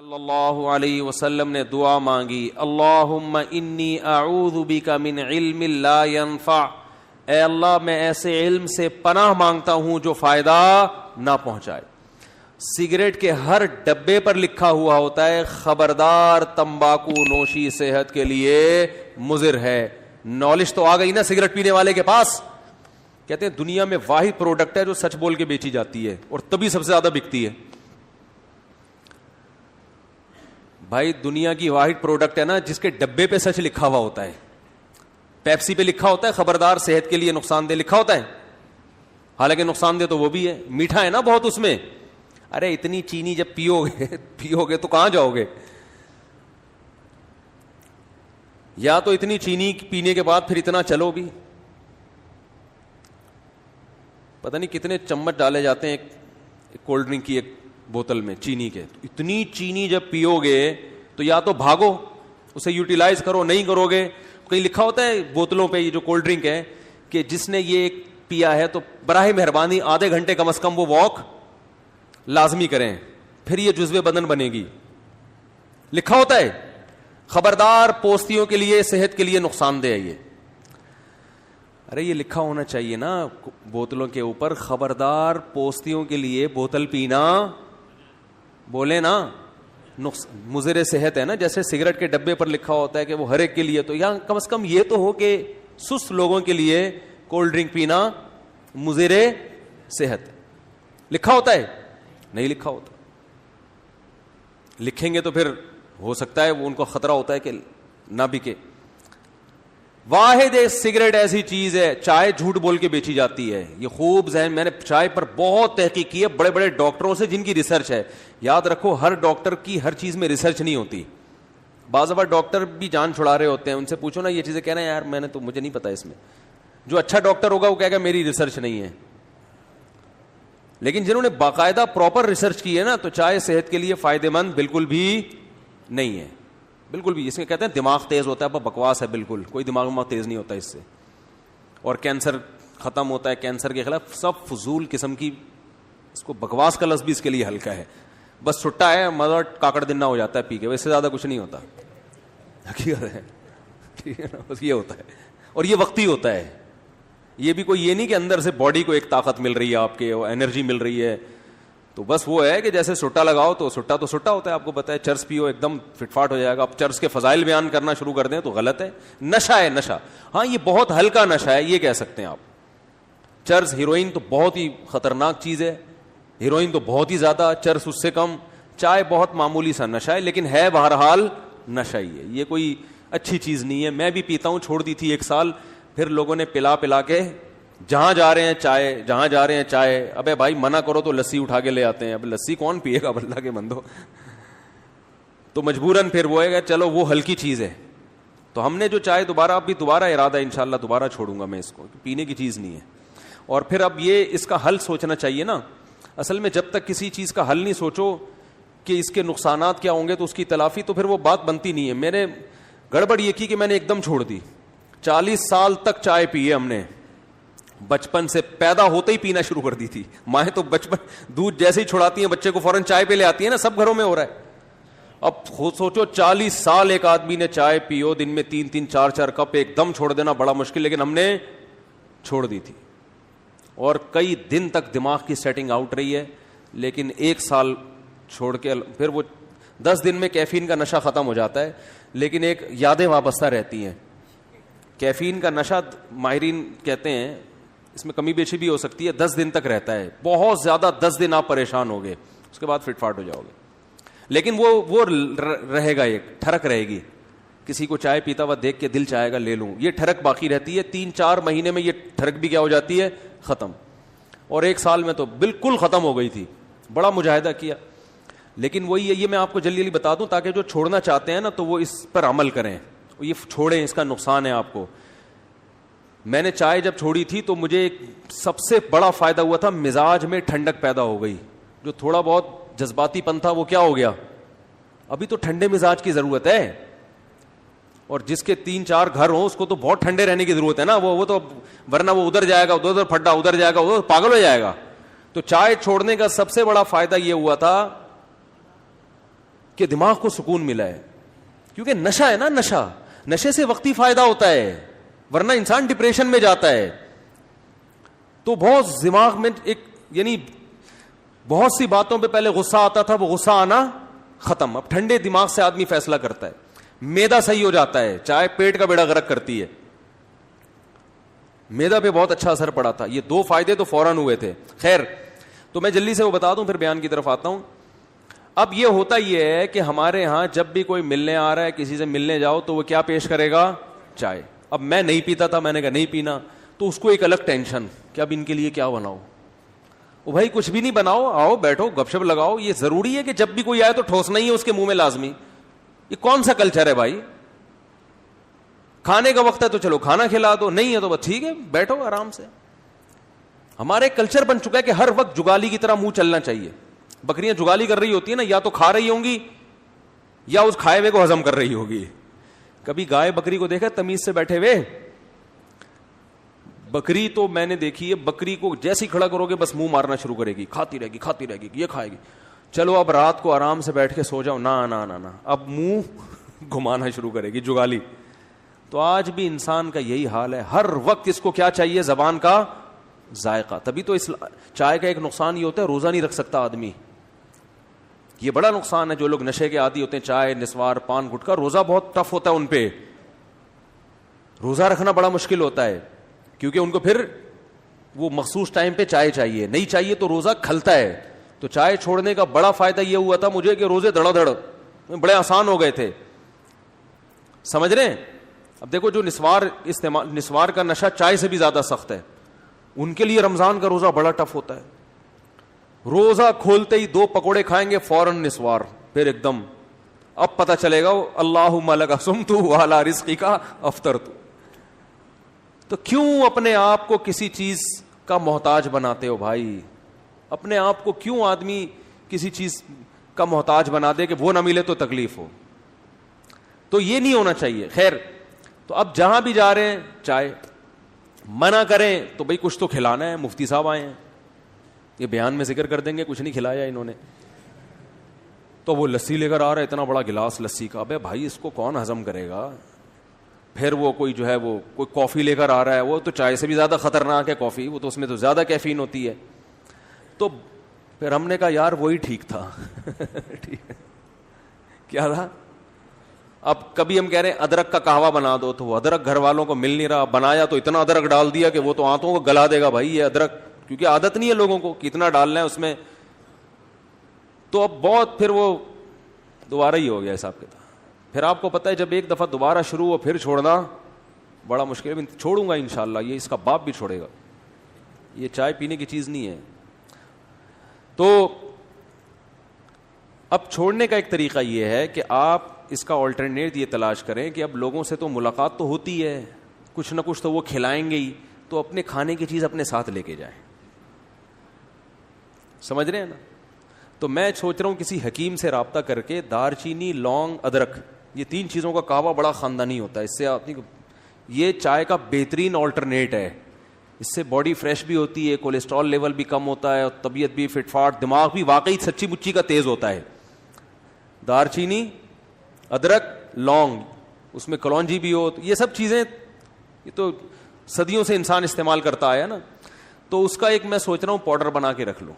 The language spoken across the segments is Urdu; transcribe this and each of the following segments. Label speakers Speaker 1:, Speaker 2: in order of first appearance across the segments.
Speaker 1: صلی اللہ علیہ وسلم نے دعا مانگی, اللہم انی اعوذ بک من علم لا ینفع, اے اللہ میں ایسے علم سے پناہ مانگتا ہوں جو فائدہ نہ پہنچائے. سگریٹ کے ہر ڈبے پر لکھا ہوا ہوتا ہے خبردار تمباکو نوشی صحت کے لیے مضر ہے. نالج تو آ گئی نا سگریٹ پینے والے کے پاس. کہتے ہیں دنیا میں واحد پروڈکٹ ہے جو سچ بول کے بیچی جاتی ہے اور تبھی سب سے زیادہ بکتی ہے. بھائی دنیا کی واحد پروڈکٹ ہے نا جس کے ڈبے پہ سچ لکھا ہوا ہوتا ہے. پیپسی پہ لکھا ہوتا ہے خبردار صحت کے لیے نقصان دہ لکھا ہوتا ہے, حالانکہ نقصان دہ تو وہ بھی ہے, میٹھا ہے نا بہت اس میں. ارے اتنی چینی جب پیو گے تو کہاں جاؤ گے. یا تو اتنی چینی پینے کے بعد پھر اتنا چلو بھی. پتہ نہیں کتنے چمچ ڈالے جاتے ہیں ایک کولڈ ڈرنک کی ایک بوتل میں چینی کے. اتنی چینی جب پیو گے تو یا تو بھاگو, اسے یوٹیلائز کرو, نہیں کرو گے. کہیں لکھا ہوتا ہے بوتلوں پہ یہ جو کولڈ ڈرنک ہے کہ جس نے یہ پیا ہے تو براہ مہربانی آدھے گھنٹے کم از کم وہ واک لازمی کریں, پھر یہ جزو بدن بنے گی. لکھا ہوتا ہے خبردار پوستیوں کے لیے صحت کے لیے نقصان دہ ہے یہ. ارے یہ لکھا ہونا چاہیے نا بوتلوں کے اوپر خبردار پوستیوں کے لیے بوتل پینا, بولے نا مضر صحت ہے نا. جیسے سگریٹ کے ڈبے پر لکھا ہوتا ہے کہ وہ ہر ایک کے لیے, تو یہاں کم از کم یہ تو ہو کہ سست لوگوں کے لیے کولڈ ڈرنک پینا مضر صحت. لکھا ہوتا ہے؟ نہیں لکھا ہوتا. لکھیں گے تو پھر ہو سکتا ہے وہ ان کو خطرہ ہوتا ہے کہ نہ بکے. واحد ایک سگریٹ ایسی چیز ہے, چائے جھوٹ بول کے بیچی جاتی ہے. یہ خوب ذہن, میں نے چائے پر بہت تحقیق کی ہے بڑے بڑے ڈاکٹروں سے جن کی ریسرچ ہے. یاد رکھو ہر ڈاکٹر کی ہر چیز میں ریسرچ نہیں ہوتی. بعض دفعہ ڈاکٹر بھی جان چھڑا رہے ہوتے ہیں, ان سے پوچھو نا یہ چیزیں, کہنا یار میں نے تو مجھے نہیں پتا اس میں. جو اچھا ڈاکٹر ہوگا وہ کہے گا میری ریسرچ نہیں ہے. لیکن جنہوں نے باقاعدہ پراپر ریسرچ کی ہے نا, تو چائے صحت کے لیے فائدہ مند بالکل بھی نہیں ہے, بالکل بھی. اس میں کہتے ہیں دماغ تیز ہوتا ہے, بکواس ہے بالکل, کوئی دماغ تیز نہیں ہوتا اس سے. اور کینسر ختم ہوتا ہے, کینسر کے خلاف سب فضول قسم کی, اس کو بکواس کا لفظ بھی اس کے لیے ہلکا ہے. بس چھٹا ہے مزہ کاکڑ دنہ ہو جاتا ہے پی کے, ویسے زیادہ کچھ نہیں ہوتا. حقیقت ہے, ٹھیک ہے نا, بس یہ ہوتا ہے. اور یہ وقتی ہوتا ہے, یہ بھی کوئی یہ نہیں کہ اندر سے باڈی کو ایک طاقت مل رہی ہے, آپ کے انرجی مل رہی ہے. تو بس وہ ہے کہ جیسے سٹا لگاؤ تو سٹا ہوتا ہے, آپ کو پتا ہے. چرس پیو ایک دم فٹ فاٹ ہو جائے گا. اب چرس کے فضائل بیان کرنا شروع کر دیں تو غلط ہے. نشہ ہے نشہ, ہاں یہ بہت ہلکا نشہ ہے یہ کہہ سکتے ہیں آپ. چرس, ہیروئن تو بہت ہی خطرناک چیز ہے, ہیروئن تو بہت ہی زیادہ, چرس اس سے کم. چائے بہت معمولی سا نشہ ہے لیکن ہے بہرحال نشہ ہی ہے. یہ کوئی اچھی چیز نہیں ہے. میں بھی پیتا ہوں, چھوڑ دی تھی 1 سال, پھر لوگوں نے پلا کے جہاں جا رہے ہیں چائے. ابے بھائی منع کرو تو لسی اٹھا کے لے آتے ہیں. اب لسی کون پیے گا اللہ کے بندو. تو مجبوراً پھر وہ ہے چلو وہ ہلکی چیز ہے. تو ہم نے جو چائے دوبارہ ارادہ ہے انشاءاللہ دوبارہ چھوڑوں گا میں اس کو, پینے کی چیز نہیں ہے. اور پھر اب یہ اس کا حل سوچنا چاہیے نا. اصل میں جب تک کسی چیز کا حل نہیں سوچو کہ اس کے نقصانات کیا ہوں گے تو اس کی تلافی, تو پھر وہ بات بنتی نہیں ہے. میں نے گڑبڑ یہ کی کہ میں نے ایک دم چھوڑ دی. 40 سال تک چائے پی ہے ہم نے, بچپن سے, پیدا ہوتے ہی پینا شروع کر دی تھی. مائیں تو بچپن دودھ جیسے ہی چھڑاتی ہیں بچے کو فوراً چائے پہ لے آتی ہیں نا, سب گھروں میں ہو رہا ہے. اب خود سوچو 40 سال ایک آدمی نے چائے پیو, دن میں 3-3 4-4 کپ, ایک دم چھوڑ دینا بڑا مشکل, لیکن ہم نے چھوڑ دی تھی. اور کئی دن تک دماغ کی سیٹنگ آؤٹ رہی ہے, لیکن 1 سال چھوڑ کے پھر وہ 10 دن میں کیفین کا نشہ ختم ہو جاتا ہے, لیکن ایک یادیں وابستہ رہتی ہیں. کیفین کا نشہ ماہرین کہتے ہیں اس میں کمی بیشی بھی ہو سکتی ہے, 10 دن تک رہتا ہے, بہت زیادہ 10 دن آپ پریشان ہو گئے, اس کے بعد فٹ فاٹ ہو جاؤ گے. لیکن وہ رہے گا, ایک ٹھڑک رہے گی. کسی کو چائے پیتا ہوا دیکھ کے دل چاہے گا لے لوں, یہ ٹھڑک باقی رہتی ہے. 3-4 مہینے میں یہ ٹھڑک بھی کیا ہو جاتی ہے, ختم. اور 1 سال میں تو بالکل ختم ہو گئی تھی, بڑا مجاہدہ کیا. لیکن وہی ہے, یہ میں آپ کو جلدی بتا دوں تاکہ جو چھوڑنا چاہتے ہیں نا تو وہ اس پر عمل کریں, یہ چھوڑیں, اس کا نقصان ہے آپ کو. میں نے چائے جب چھوڑی تھی تو مجھے سب سے بڑا فائدہ ہوا تھا, مزاج میں ٹھنڈک پیدا ہو گئی. جو تھوڑا بہت جذباتی پن تھا وہ کیا ہو گیا. ابھی تو ٹھنڈے مزاج کی ضرورت ہے, اور جس کے 3-4 گھر ہوں اس کو تو بہت ٹھنڈے رہنے کی ضرورت ہے نا. وہ تو ورنہ وہ ادھر جائے گا, ادھر پھڈا, ادھر جائے گا, ادھر پاگل ہو جائے گا. تو چائے چھوڑنے کا سب سے بڑا فائدہ یہ ہوا تھا کہ دماغ کو سکون ملا ہے. کیونکہ نشہ ہے نا, نشے سے وقتی فائدہ ہوتا ہے, ورنہ انسان ڈپریشن میں جاتا ہے. تو بہت دماغ میں ایک یعنی بہت سی باتوں پہ پہلے غصہ آتا تھا, وہ غصہ آنا ختم. اب ٹھنڈے دماغ سے آدمی فیصلہ کرتا ہے, میدا صحیح ہو جاتا ہے. چائے پیٹ کا بیڑا غرق کرتی ہے, میدا پہ بہت اچھا اثر پڑا تھا. یہ 2 فائدے تو فوراً ہوئے تھے. خیر, تو میں جلدی سے وہ بتا دوں, پھر بیان کی طرف آتا ہوں. اب یہ ہوتا یہ ہے کہ ہمارے ہاں جب بھی کوئی ملنے آ رہا ہے, کسی سے ملنے جاؤ تو وہ کیا پیش کرے گا؟ چائے. اب میں نہیں پیتا تھا, میں نے کہا نہیں پینا, تو اس کو ایک الگ ٹینشن کہ اب ان کے لیے کیا بناؤ. وہ بھائی کچھ بھی نہیں بناؤ, آؤ بیٹھو گپ شپ لگاؤ. یہ ضروری ہے کہ جب بھی کوئی آئے تو ٹھوسنا ہی ہے اس کے منہ میں لازمی؟ یہ کون سا کلچر ہے بھائی؟ کھانے کا وقت ہے تو چلو کھانا کھلا دو, نہیں ہے تو بس ٹھیک ہے بیٹھو آرام سے. ہمارے کلچر بن چکا ہے کہ ہر وقت جگالی کی طرح منہ چلنا چاہیے. بکریاں جگالی کر رہی ہوتی ہیں نا, یا تو کھا رہی ہوں گی یا اس کھائے ہوئے کو ہضم کر رہی ہوگی. کبھی گائے بکری کو دیکھا تمیز سے بیٹھے ہوئے؟ بکری تو میں نے دیکھی ہے, بکری کو جیسے ہی کھڑا کرو گے بس منہ مارنا شروع کرے گی, کھاتی رہے گی, یہ کھائے گی. چلو اب رات کو آرام سے بیٹھ کے سو جاؤ, نہ اب منہ گھمانا شروع کرے گی, جگالی. تو آج بھی انسان کا یہی حال ہے, ہر وقت اس کو کیا چاہیے؟ زبان کا ذائقہ. تبھی تو چائے کا ایک نقصان یہ ہوتا ہے, روزہ نہیں رکھ سکتا آدمی. یہ بڑا نقصان ہے. جو لوگ نشے کے عادی ہوتے ہیں, چائے, نسوار, پان, گٹکا, روزہ بہت ٹف ہوتا ہے ان پہ. روزہ رکھنا بڑا مشکل ہوتا ہے, کیونکہ ان کو پھر وہ مخصوص ٹائم پہ چائے چاہیے, نہیں چاہیے تو روزہ کھلتا ہے. تو چائے چھوڑنے کا بڑا فائدہ یہ ہوا تھا مجھے کہ روزے دڑا دڑ بڑے آسان ہو گئے تھے. سمجھ رہے ہیں؟ اب دیکھو جو نسوار کا نشہ چائے سے بھی زیادہ سخت ہے, ان کے لیے رمضان کا روزہ بڑا ٹف ہوتا ہے. روزہ کھولتے ہی 2 پکوڑے کھائیں گے, فوراً نسوار, پھر ایک دم اب پتہ چلے گا اللہم لک صمت وعلی رزقک افطرت. تو کیوں اپنے آپ کو کسی چیز کا محتاج بناتے ہو بھائی؟ اپنے آپ کو کیوں آدمی کسی چیز کا محتاج بنا دے کہ وہ نہ ملے تو تکلیف ہو؟ تو یہ نہیں ہونا چاہیے. خیر, تو اب جہاں بھی جا رہے ہیں چائے, منع کریں تو بھئی کچھ تو کھلانا ہے. مفتی صاحب آئے ہیں, یہ بیان میں ذکر کر دیں گے کچھ نہیں کھلایا انہوں نے, تو وہ لسی لے کر آ رہا ہے, اتنا بڑا گلاس لسی کا. ابے بھائی اس کو کون ہضم کرے گا؟ پھر وہ کوئی جو ہے وہ کوئی کافی لے کر آ رہا ہے, وہ تو چائے سے بھی زیادہ خطرناک ہے کافی, وہ تو اس میں تو زیادہ کیفین ہوتی ہے. تو پھر ہم نے کہا یار وہی ٹھیک تھا. ٹھیک ہے, کیا تھا؟ اب کبھی ہم کہہ رہے ہیں ادرک کا قہوہ بنا دو, تو وہ ادرک گھر والوں کو مل نہیں رہا, بنایا تو اتنا ادرک ڈال دیا کہ وہ تو آنتوں کو گلا دے گا بھائی یہ ادرک, کیونکہ عادت نہیں ہے لوگوں کو کتنا ڈالنا ہے اس میں. تو اب بہت پھر وہ دوبارہ ہی ہو گیا حساب کتاب. پھر آپ کو پتہ ہے جب ایک دفعہ دوبارہ شروع ہو پھر چھوڑنا بڑا مشکل ہے. چھوڑوں گا انشاءاللہ, یہ اس کا باپ بھی چھوڑے گا. یہ چائے پینے کی چیز نہیں ہے. تو اب چھوڑنے کا ایک طریقہ یہ ہے کہ آپ اس کا آلٹرنیٹ یہ تلاش کریں کہ اب لوگوں سے تو ملاقات تو ہوتی ہے, کچھ نہ کچھ تو وہ کھلائیں گے ہی, تو اپنے کھانے کی چیز اپنے ساتھ لے کے جائیں. سمجھ رہے ہیں نا؟ تو میں سوچ رہا ہوں کسی حکیم سے رابطہ کر کے دار چینی, لونگ, ادرک, یہ 3 چیزوں کا قہوہ بڑا خاندانی ہوتا ہے. اس سے آپ یہ چائے کا بہترین آلٹرنیٹ ہے. اس سے باڈی فریش بھی ہوتی ہے, کولیسٹرول لیول بھی کم ہوتا ہے, اور طبیعت بھی فٹ فاٹ, دماغ بھی واقعی سچی مچی کا تیز ہوتا ہے. دار چینی, ادرک, لونگ, اس میں کلونجی بھی ہو, یہ سب چیزیں یہ تو صدیوں سے انسان استعمال کرتا آیا نا. تو اس کا ایک میں سوچ رہا ہوں پاؤڈر بنا کے رکھ لوں.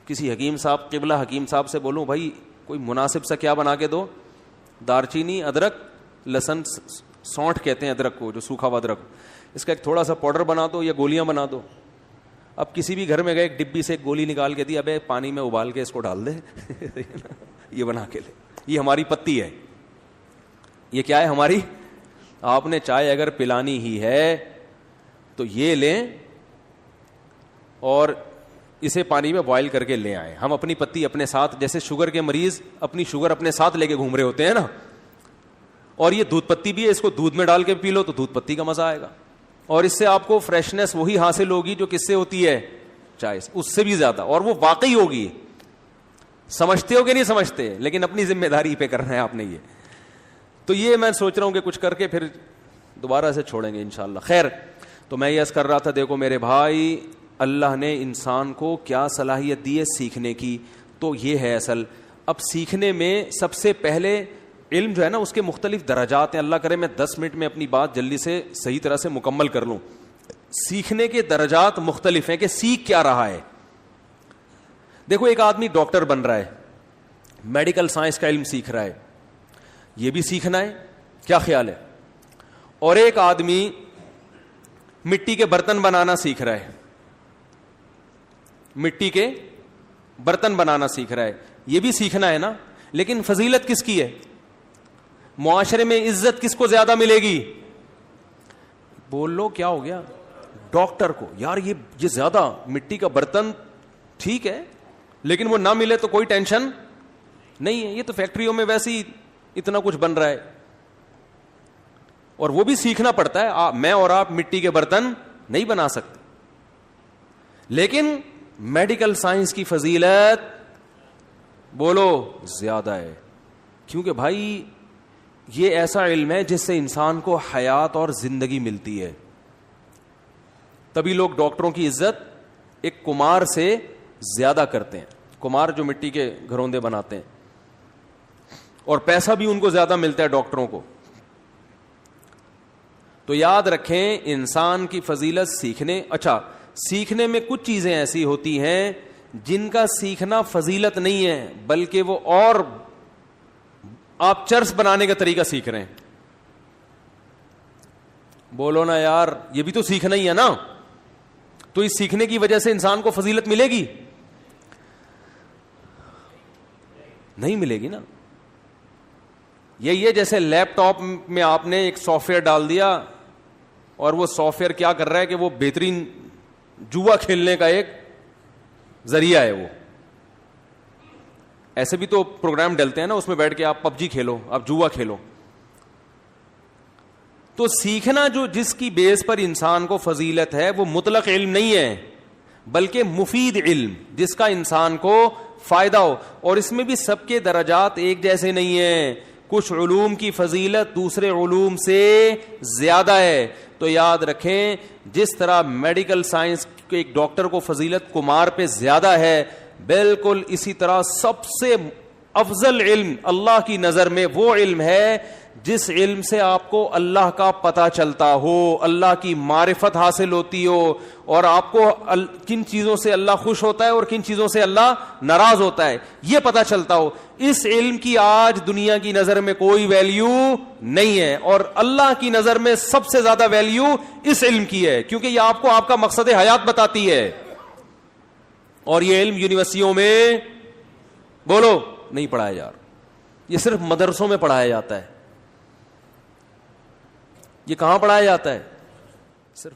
Speaker 1: کسی حکیم صاحب, قبلہ حکیم صاحب سے بولوں بھائی کوئی مناسب سا کیا بنا کے دو, دار چینی, ادرک, لہسن, سونٹھ کہتے ہیں ادرک کو, جو سوکھا ہوا ادرک, اس کا ایک تھوڑا سا پاؤڈر بنا دو یا گولیاں بنا دو. اب کسی بھی گھر میں گئے ایک ڈبی سے ایک گولی نکال کے دی, ابے پانی میں ابال کے اس کو ڈال دے, یہ بنا کے لے. یہ ہماری پتی ہے, یہ کیا ہے ہماری. آپ نے چائے اگر پلانی ہی ہے تو یہ لیں اور اسے پانی میں بوائل کر کے لے آئیں. ہم اپنی پتی اپنے ساتھ, جیسے شوگر کے مریض اپنی شوگر اپنے ساتھ لے کے گھوم رہے ہوتے ہیں نا, اور یہ دودھ پتی بھی ہے, اس کو دودھ میں ڈال کے پی لو تو دودھ پتی کا مزہ آئے گا, اور اس سے آپ کو فریشنس وہی حاصل ہوگی جو کس سے ہوتی ہے, چائے سے, اس سے بھی زیادہ, اور وہ واقعی ہوگی. سمجھتے ہو کہ نہیں سمجھتے, لیکن اپنی ذمہ داری پہ کرنا ہے آپ نے یہ. تو یہ میں سوچ رہا ہوں کہ کچھ کر کے پھر دوبارہ سے چھوڑیں گے انشاءاللہ. خیر, تو میں یہ عرض کر رہا تھا, دیکھو میرے بھائی, اللہ نے انسان کو کیا صلاحیت دی ہے سیکھنے کی, تو یہ ہے اصل. اب سیکھنے میں سب سے پہلے علم جو ہے نا اس کے مختلف درجات ہیں. اللہ کرے میں 10 منٹ میں اپنی بات جلدی سے صحیح طرح سے مکمل کر لوں. سیکھنے کے درجات مختلف ہیں کہ سیکھ کیا رہا ہے. دیکھو ایک آدمی ڈاکٹر بن رہا ہے, میڈیکل سائنس کا علم سیکھ رہا ہے, یہ بھی سیکھنا ہے, کیا خیال ہے؟ اور ایک آدمی مٹی کے برتن بنانا سیکھ رہا ہے, مٹی کے برتن بنانا سیکھ رہا ہے, یہ بھی سیکھنا ہے نا. لیکن فضیلت کس کی ہے؟ معاشرے میں عزت کس کو زیادہ ملے گی؟ بول لو کیا ہو گیا؟ ڈاکٹر کو. یار یہ زیادہ مٹی کا برتن ٹھیک ہے, لیکن وہ نہ ملے تو کوئی ٹینشن نہیں ہے, یہ تو فیکٹریوں میں ویسے ہی اتنا کچھ بن رہا ہے. اور وہ بھی سیکھنا پڑتا ہے. میں اور آپ مٹی کے برتن نہیں بنا سکتے, لیکن میڈیکل سائنس کی فضیلت بولو زیادہ ہے. کیونکہ بھائی یہ ایسا علم ہے جس سے انسان کو حیات اور زندگی ملتی ہے. تبھی لوگ ڈاکٹروں کی عزت ایک کمار سے زیادہ کرتے ہیں. کمار جو مٹی کے گھروندے بناتے ہیں, اور پیسہ بھی ان کو زیادہ ملتا ہے ڈاکٹروں کو. تو یاد رکھیں انسان کی فضیلت سیکھنے. اچھا, سیکھنے میں کچھ چیزیں ایسی ہوتی ہیں جن کا سیکھنا فضیلت نہیں ہے, بلکہ وہ اور آپ چرس بنانے کا طریقہ سیکھ رہے ہیں. بولو نا یار, یہ بھی تو سیکھنا ہی ہے نا. تو اس سیکھنے کی وجہ سے انسان کو فضیلت ملے گی؟ نہیں ملے گی نا. یہی ہے جیسے لیپ ٹاپ میں آپ نے ایک سافٹ ویئر ڈال دیا, اور وہ سافٹ ویئر کیا کر رہا ہے کہ وہ بہترین جوا کھیلنے کا ایک ذریعہ ہے. وہ ایسے بھی تو پروگرام ڈلتے ہیں نا, اس میں بیٹھ کے آپ پب جی کھیلو, آپ جوا کھیلو. تو سیکھنا جو جس کی بیس پر انسان کو فضیلت ہے وہ مطلق علم نہیں ہے, بلکہ مفید علم جس کا انسان کو فائدہ ہو. اور اس میں بھی سب کے درجات ایک جیسے نہیں ہیں. کچھ علوم کی فضیلت دوسرے علوم سے زیادہ ہے. تو یاد رکھیں جس طرح میڈیکل سائنس کے ایک ڈاکٹر کو فضیلت کمار پہ زیادہ ہے, بالکل اسی طرح سب سے افضل علم اللہ کی نظر میں وہ علم ہے جس علم سے آپ کو اللہ کا پتہ چلتا ہو, اللہ کی معرفت حاصل ہوتی ہو, اور آپ کو کن چیزوں سے اللہ خوش ہوتا ہے اور کن چیزوں سے اللہ ناراض ہوتا ہے یہ پتہ چلتا ہو. اس علم کی آج دنیا کی نظر میں کوئی ویلیو نہیں ہے, اور اللہ کی نظر میں سب سے زیادہ ویلیو اس علم کی ہے, کیونکہ یہ آپ کو آپ کا مقصد حیات بتاتی ہے. اور یہ علم یونیورسٹیوں میں بولو نہیں پڑھایا جا رہا, یہ صرف مدرسوں میں پڑھایا جاتا ہے. یہ کہاں پڑھایا جاتا ہے؟ صرف